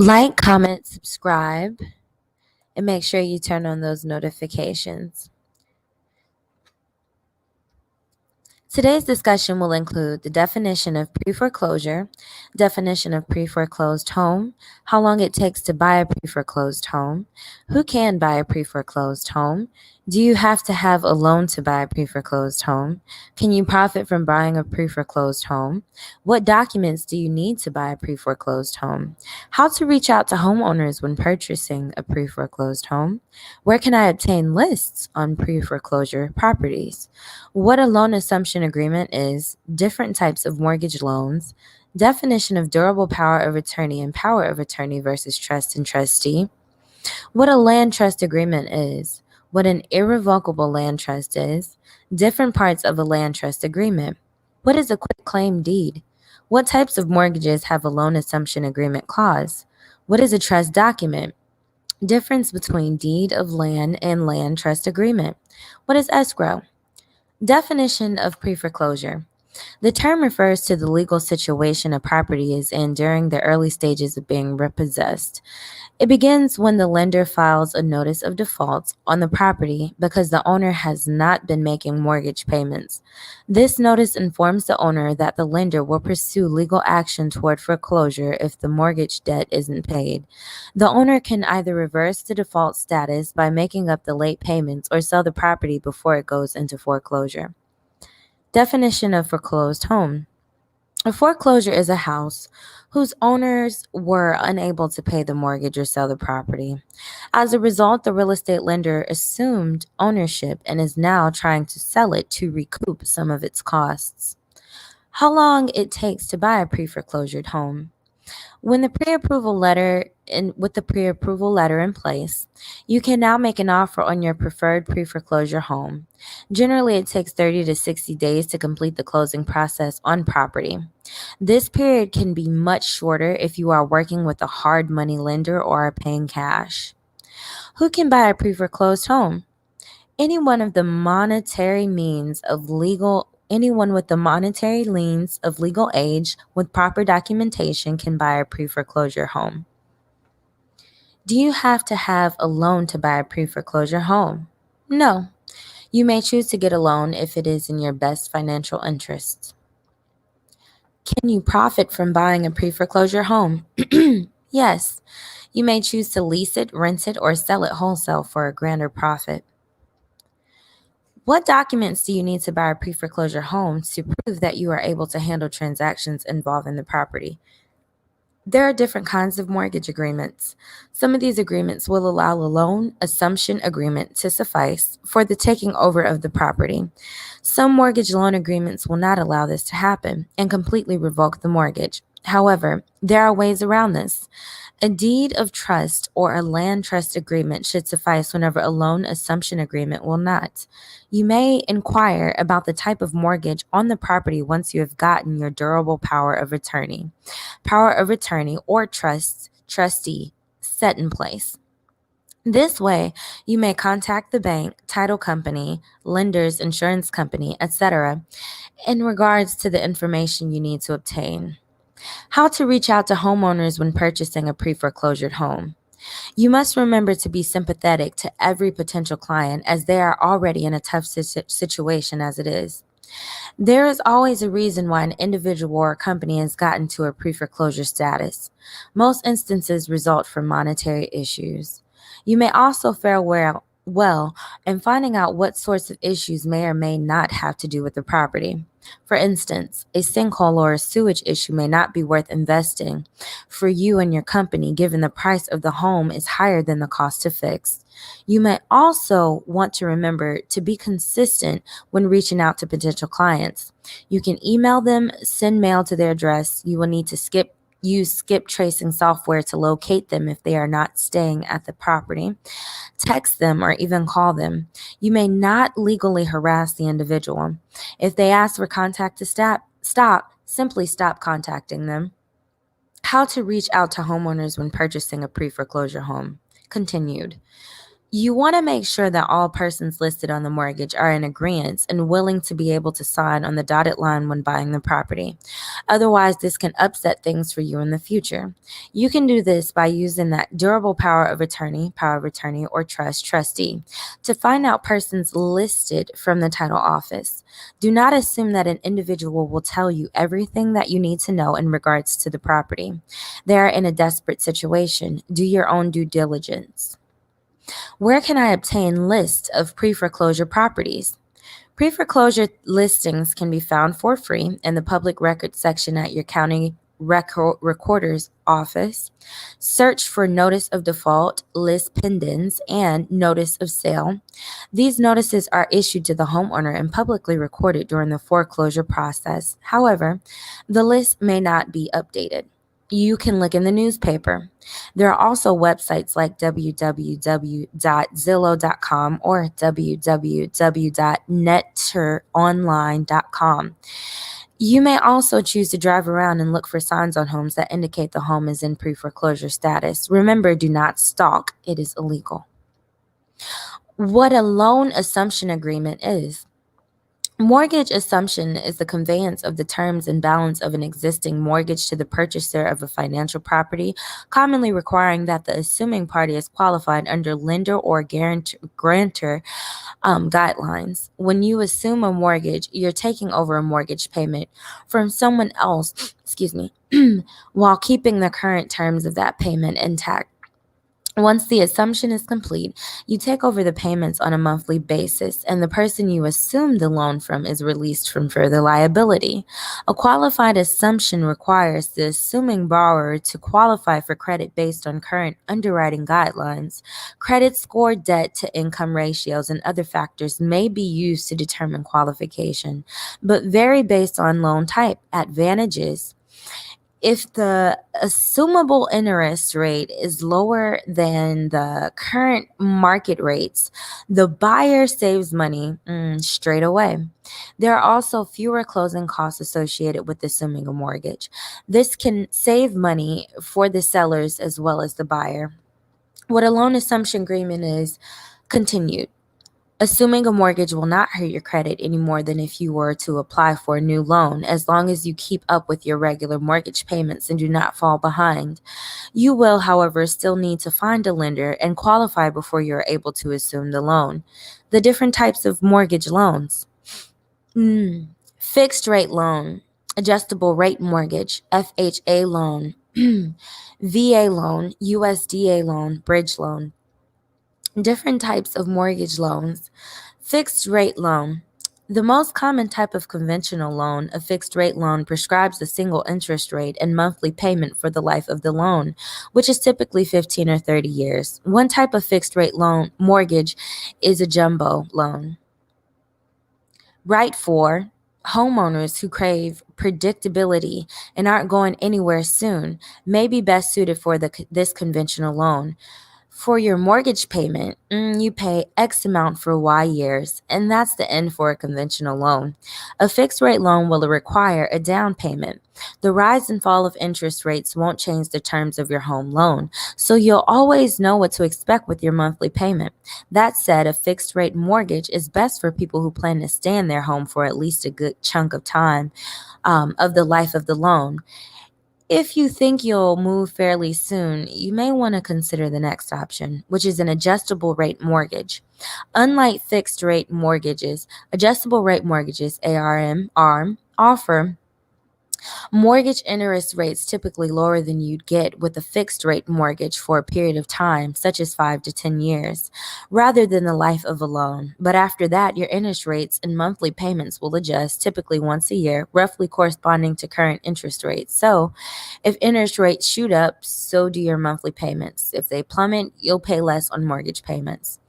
Like, comment, subscribe, and make sure you turn on those notifications. Today's discussion will include the definition of pre-foreclosure, definition of pre-foreclosed home, how long it takes to buy a pre-foreclosed home, who can buy a pre-foreclosed home, do you have to have a loan to buy a pre-foreclosed home, can you profit from buying a pre-foreclosed home, what documents do you need to buy a pre-foreclosed home, how to reach out to homeowners when purchasing a pre-foreclosed home, where can I obtain lists on pre-foreclosure properties, what a loan assumption agreement is, different types of mortgage loans, definition of durable power of attorney and power of attorney versus trust and trustee, what a land trust agreement is, what an irrevocable land trust is, different parts of a land trust agreement, what is a quitclaim deed, what types of mortgages have a loan assumption agreement clause, what is a trust document, difference between deed of land and land trust agreement, what is escrow. Definition of pre-foreclosure. The term refers to the legal situation a property is in during the early stages of being repossessed. It begins when the lender files a notice of default on the property because the owner has not been making mortgage payments. This notice informs the owner that the lender will pursue legal action toward foreclosure if the mortgage debt isn't paid. The owner can either reverse the default status by making up the late payments or sell the property before it goes into foreclosure. Definition of foreclosed home. A foreclosure is a house whose owners were unable to pay the mortgage or sell the property. As a result, the real estate lender assumed ownership and is now trying to sell it to recoup some of its costs. How long it takes to buy a pre-foreclosure home. When the pre-approval letter with the pre-approval letter in place, you can now make an offer on your preferred pre-foreclosure home. Generally, it takes 30 to 60 days to complete the closing process on property. This period can be much shorter if you are working with a hard money lender or are paying cash. Who can buy a pre-foreclosed home? Anyone with the monetary liens of legal age with proper documentation can buy a pre-foreclosure home. Do you have to have a loan to buy a pre-foreclosure home? No. You may choose to get a loan if it is in your best financial interests. Can you profit from buying a pre-foreclosure home? Yes. You may choose to lease it, rent it, or sell it wholesale for a grander profit. What documents do you need to buy a pre-foreclosure home to prove that you are able to handle transactions involving the property? There are different kinds of mortgage agreements. Some of these agreements will allow a loan assumption agreement to suffice for the taking over of the property. Some mortgage loan agreements will not allow this to happen and completely revoke the mortgage. However, there are ways around this. A deed of trust or a land trust agreement should suffice whenever a loan assumption agreement will not. You may inquire about the type of mortgage on the property once you have gotten your durable power of attorney or trustee set in place. This way, you may contact the bank, title company, lenders, insurance company, etc., in regards to the information you need to obtain. How to reach out to homeowners when purchasing a pre-foreclosure home. You must remember to be sympathetic to every potential client as they are already in a tough situation as it is. There is always a reason why an individual or company has gotten to a pre-foreclosure status. Most instances result from monetary issues. You may also fare well in finding out what sorts of issues may or may not have to do with the property. For instance, a sinkhole or a sewage issue may not be worth investing for you and your company given the price of the home is higher than the cost to fix. You may also want to remember to be consistent when reaching out to potential clients. You can email them, send mail to their address. You will need to use skip tracing software to locate them if they are not staying at the property. Text them or even call them. You may not legally harass the individual. If they ask for contact to simply stop contacting them. How to reach out to homeowners when purchasing a pre-foreclosure home. Continued. You want to make sure that all persons listed on the mortgage are in agreement and willing to be able to sign on the dotted line when buying the property. Otherwise, this can upset things for you in the future. You can do this by using that durable power of attorney, or trustee to find out persons listed from the title office. Do not assume that an individual will tell you everything that you need to know in regards to the property. They are in a desperate situation. Do your own due diligence. Where can I obtain lists of pre-foreclosure properties? Pre-foreclosure listings can be found for free in the public records section at your county recorder's office. Search for notice of default, list pendants, and notice of sale. These notices are issued to the homeowner and publicly recorded during the foreclosure process. However, the list may not be updated. You can look in the newspaper. There are also websites like www.zillow.com or www.netteronline.com. You may also choose to drive around and look for signs on homes that indicate the home is in pre-foreclosure status. Remember, do not stalk. It is illegal. What a loan assumption agreement is. Mortgage assumption is the conveyance of the terms and balance of an existing mortgage to the purchaser of a financial property, commonly requiring that the assuming party is qualified under lender or grantor guidelines. When you assume a mortgage, you're taking over a mortgage payment from someone else, excuse me, while keeping the current terms of that payment intact. Once the assumption is complete, you take over the payments on a monthly basis, and the person you assumed the loan from is released from further liability. A qualified assumption requires the assuming borrower to qualify for credit based on current underwriting guidelines. Credit score, debt to income ratios, and other factors may be used to determine qualification, but vary based on loan type. Advantages: if the assumable interest rate is lower than the current market rates, the buyer saves money straight away. There are also fewer closing costs associated with assuming a mortgage. This can save money for the sellers as well as the buyer. What a loan assumption agreement is: continued. Assuming a mortgage will not hurt your credit any more than if you were to apply for a new loan, as long as you keep up with your regular mortgage payments and do not fall behind. You will, however, still need to find a lender and qualify before you are able to assume the loan. The different types of mortgage loans. Fixed rate loan, adjustable rate mortgage, FHA loan, VA loan, USDA loan, bridge loan. Different types of mortgage loans. Fixed rate loan. The most common type of conventional loan, a fixed rate loan, prescribes a single interest rate and monthly payment for the life of the loan, which is typically 15 or 30 years. One type of fixed rate loan mortgage is a jumbo loan. Right for homeowners who crave predictability and aren't going anywhere soon, may be best suited for this conventional loan. For your mortgage payment, you pay X amount for Y years, and that's the end for a conventional loan. A fixed rate loan will require a down payment. The rise and fall of interest rates won't change the terms of your home loan, so you'll always know what to expect with your monthly payment. That said, a fixed rate mortgage is best for people who plan to stay in their home for at least a good chunk of time of the life of the loan. If you think you'll move fairly soon, you may want to consider the next option, which is an adjustable rate mortgage. Unlike fixed rate mortgages, adjustable rate mortgages, ARM, offer mortgage interest rates typically lower than you'd get with a fixed rate mortgage for a period of time, such as 5 to 10 years, rather than the life of a loan. But after that, your interest rates and monthly payments will adjust, typically once a year, roughly corresponding to current interest rates. So, if interest rates shoot up, so do your monthly payments. If they plummet, you'll pay less on mortgage payments.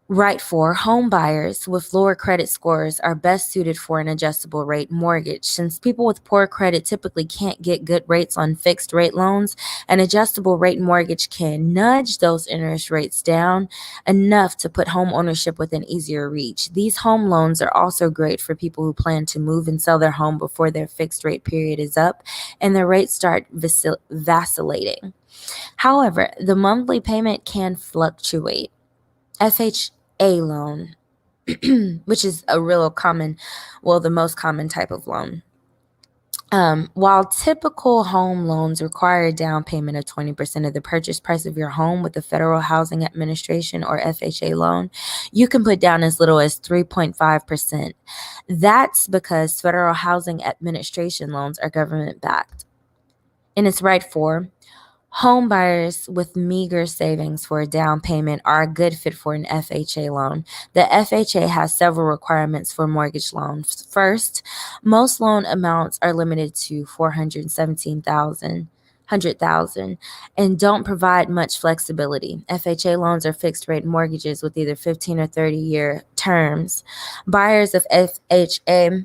Right for home buyers with lower credit scores are best suited for an adjustable rate mortgage. Since people with poor credit typically can't get good rates on fixed rate loans, an adjustable rate mortgage can nudge those interest rates down enough to put home ownership within easier reach. These home loans are also great for people who plan to move and sell their home before their fixed rate period is up and their rates start vacillating. However, the monthly payment can fluctuate. FHA loan, which is a real common, well, the most common type of loan. While typical home loans require a down payment of 20% of the purchase price of your home with the Federal Housing Administration or FHA loan, you can put down as little as 3.5%. That's because Federal Housing Administration loans are government backed. And it's right for home buyers with meager savings for a down payment are a good fit for an FHA loan. The FHA has several requirements for mortgage loans. First, most loan amounts are limited to $417,000 and don't provide much flexibility. FHA loans are fixed rate mortgages with either 15 or 30-year terms. Buyers of FHA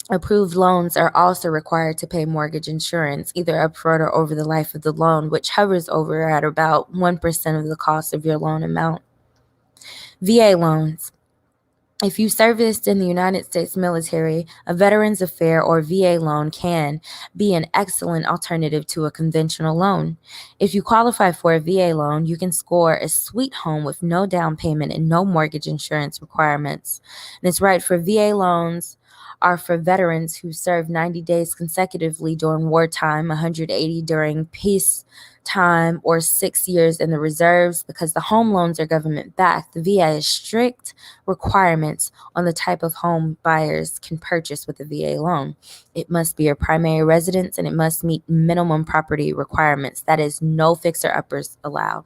approved loans are also required to pay mortgage insurance, either upfront or over the life of the loan, which hovers over at about 1% of the cost of your loan amount. VA loans. If you serviced in the United States military, a Veterans Affairs or VA loan can be an excellent alternative to a conventional loan. If you qualify for a VA loan, you can score a sweet home with no down payment and no mortgage insurance requirements. And it's right for VA loans are for veterans who served 90 days consecutively during wartime, 180 during peacetime, or 6 years in the reserves. Because the home loans are government backed, the VA has strict requirements on the type of home buyers can purchase with a VA loan. It must be your primary residence and it must meet minimum property requirements. That is, no fixer-uppers allowed.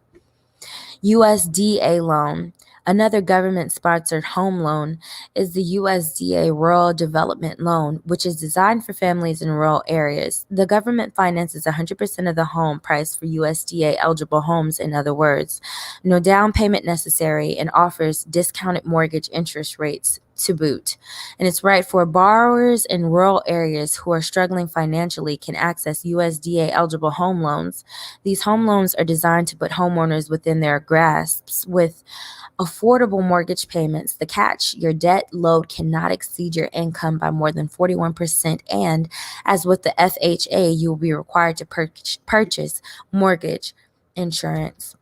USDA loan. Another government-sponsored home loan is the USDA Rural Development Loan, which is designed for families in rural areas. The government finances 100% of the home price for USDA-eligible homes, in other words. No down payment necessary, and offers discounted mortgage interest rates to boot. And it's right for borrowers in rural areas who are struggling financially can access USDA-eligible home loans. These home loans are designed to put homeowners within their grasps with affordable mortgage payments. The catch: your debt load cannot exceed your income by more than 41%, and as with the FHA, you will be required to purchase mortgage insurance.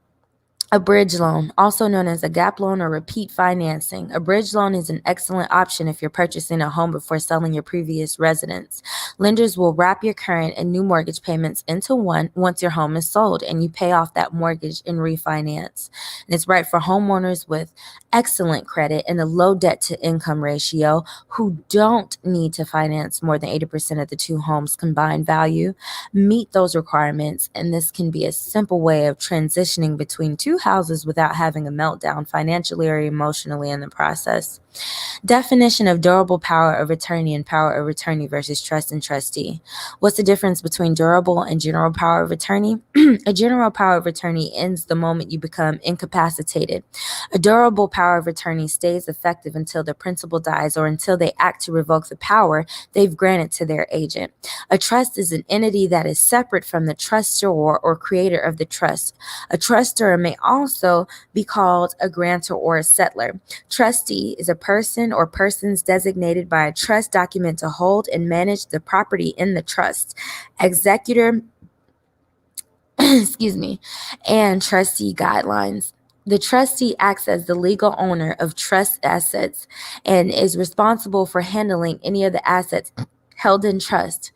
A bridge loan, also known as a gap loan or repeat financing. A bridge loan is an excellent option if you're purchasing a home before selling your previous residence. Lenders will wrap your current and new mortgage payments into one once your home is sold and you pay off that mortgage and refinance. And it's right for homeowners with excellent credit and a low debt to income ratio who don't need to finance more than 80% of the two homes' combined value. Meet those requirements, and this can be a simple way of transitioning between two houses without having a meltdown financially or emotionally in the process. Definition of durable power of attorney and power of attorney versus trust and trustee. What's the difference between durable and general power of attorney? A general power of attorney ends the moment you become incapacitated. A durable power of attorney stays effective until the principal dies or until they act to revoke the power they've granted to their agent. A trust is an entity that is separate from the trustor or creator of the trust. A trustor may also be called a grantor or a settler. Trustee is a person or persons designated by a trust document to hold and manage the property in the trust. Executor, excuse me, and trustee guidelines. The trustee acts as the legal owner of trust assets and is responsible for handling any of the assets held in trust,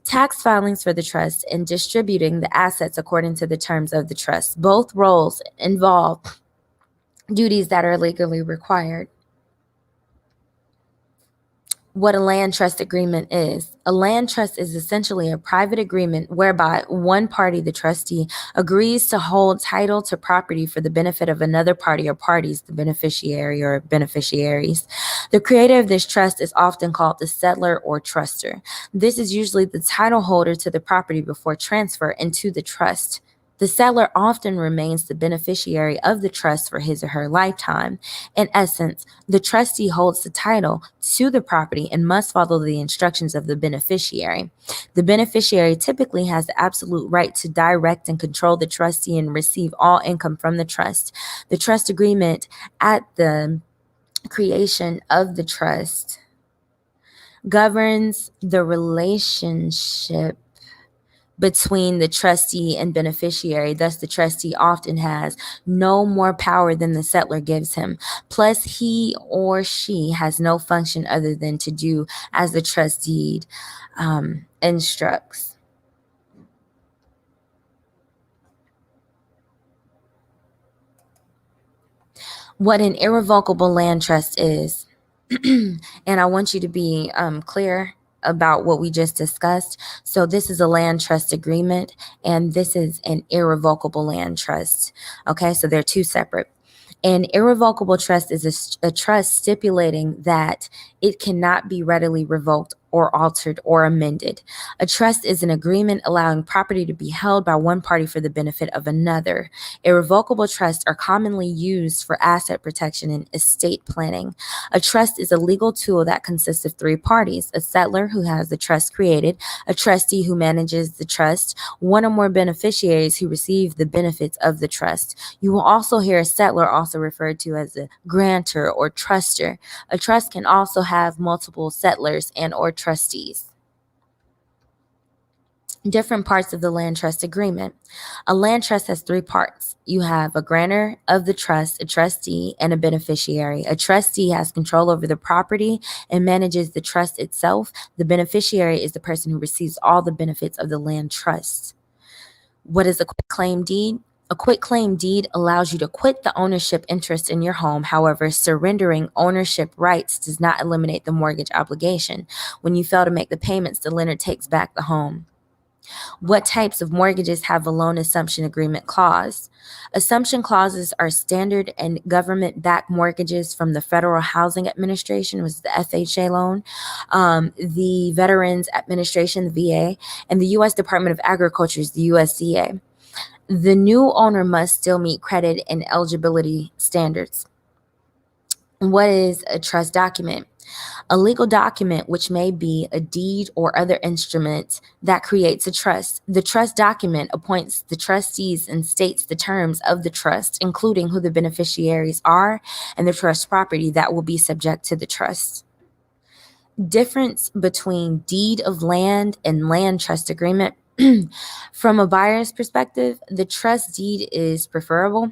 tax filings for the trust, and distributing the assets according to the terms of the trust. Both roles involve duties that are legally required. What a land trust agreement is. A land trust is essentially a private agreement whereby one party, the trustee, agrees to hold title to property for the benefit of another party or parties, the beneficiary or beneficiaries. The creator of this trust is often called the settlor or truster. This is usually the title holder to the property before transfer into the trust. The settlor often remains the beneficiary of the trust for his or her lifetime. In essence, the trustee holds the title to the property and must follow the instructions of the beneficiary. The beneficiary typically has the absolute right to direct and control the trustee and receive all income from the trust. The trust agreement at the creation of the trust governs the relationship between the trustee and beneficiary. Thus, the trustee often has no more power than the settlor gives him. Plus, he or she has no function other than to do as the trust deed instructs. What an irrevocable land trust is. And I want you to be clear about what we just discussed. So, this is a land trust agreement, and this is an irrevocable land trust. Okay, so they're two separate. An irrevocable trust is a trust stipulating that it cannot be readily revoked or altered or amended. A trust is an agreement allowing property to be held by one party for the benefit of another. Irrevocable trusts are commonly used for asset protection and estate planning. A trust is a legal tool that consists of three parties: a settlor who has the trust created, a trustee who manages the trust, one or more beneficiaries who receive the benefits of the trust. You will also hear a settlor also referred to as a grantor or truster. A trust can also have multiple settlors and or trustees. Different parts of the land trust agreement. A land trust has three parts. You have a grantor of the trust, a trustee, and a beneficiary. A trustee has control over the property and manages the trust itself. The beneficiary is the person who receives all the benefits of the land trust. What is a quitclaim deed? A quitclaim deed allows you to quit the ownership interest in your home. However, surrendering ownership rights does not eliminate the mortgage obligation. When you fail to make the payments, the lender takes back the home. What types of mortgages have a loan assumption agreement clause? Assumption clauses are standard and government-backed mortgages from the Federal Housing Administration, which is the FHA loan, the Veterans Administration, the VA, and the U.S. Department of Agriculture, the USDA. The new owner must still meet credit and eligibility standards. What is a trust document? A legal document which may be a deed or other instrument that creates a trust. The trust document appoints the trustees and states the terms of the trust, including who the beneficiaries are and the trust property that will be subject to the trust. Difference between deed of land and land trust agreement. From a buyer's perspective, the trust deed is preferable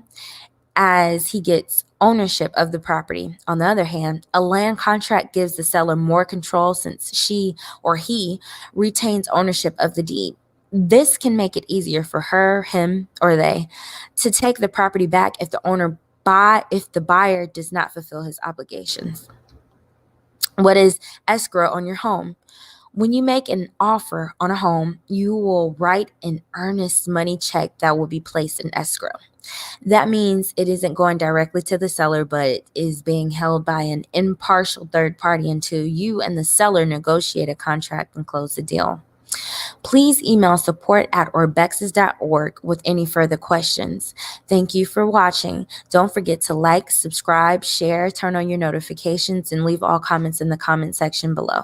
as he gets ownership of the property. On the other hand, a land contract gives the seller more control since she or he retains ownership of the deed. This can make it easier for her, him, or they to take the property back if the buyer does not fulfill his obligations. What is escrow on your home? When you make an offer on a home, you will write an earnest money check that will be placed in escrow. That means it isn't going directly to the seller, but is being held by an impartial third party until you and the seller negotiate a contract and close the deal. Please email support@orbexes.org with any further questions. Thank you for watching. Don't forget to like, subscribe, share, turn on your notifications, and leave all comments in the comment section below.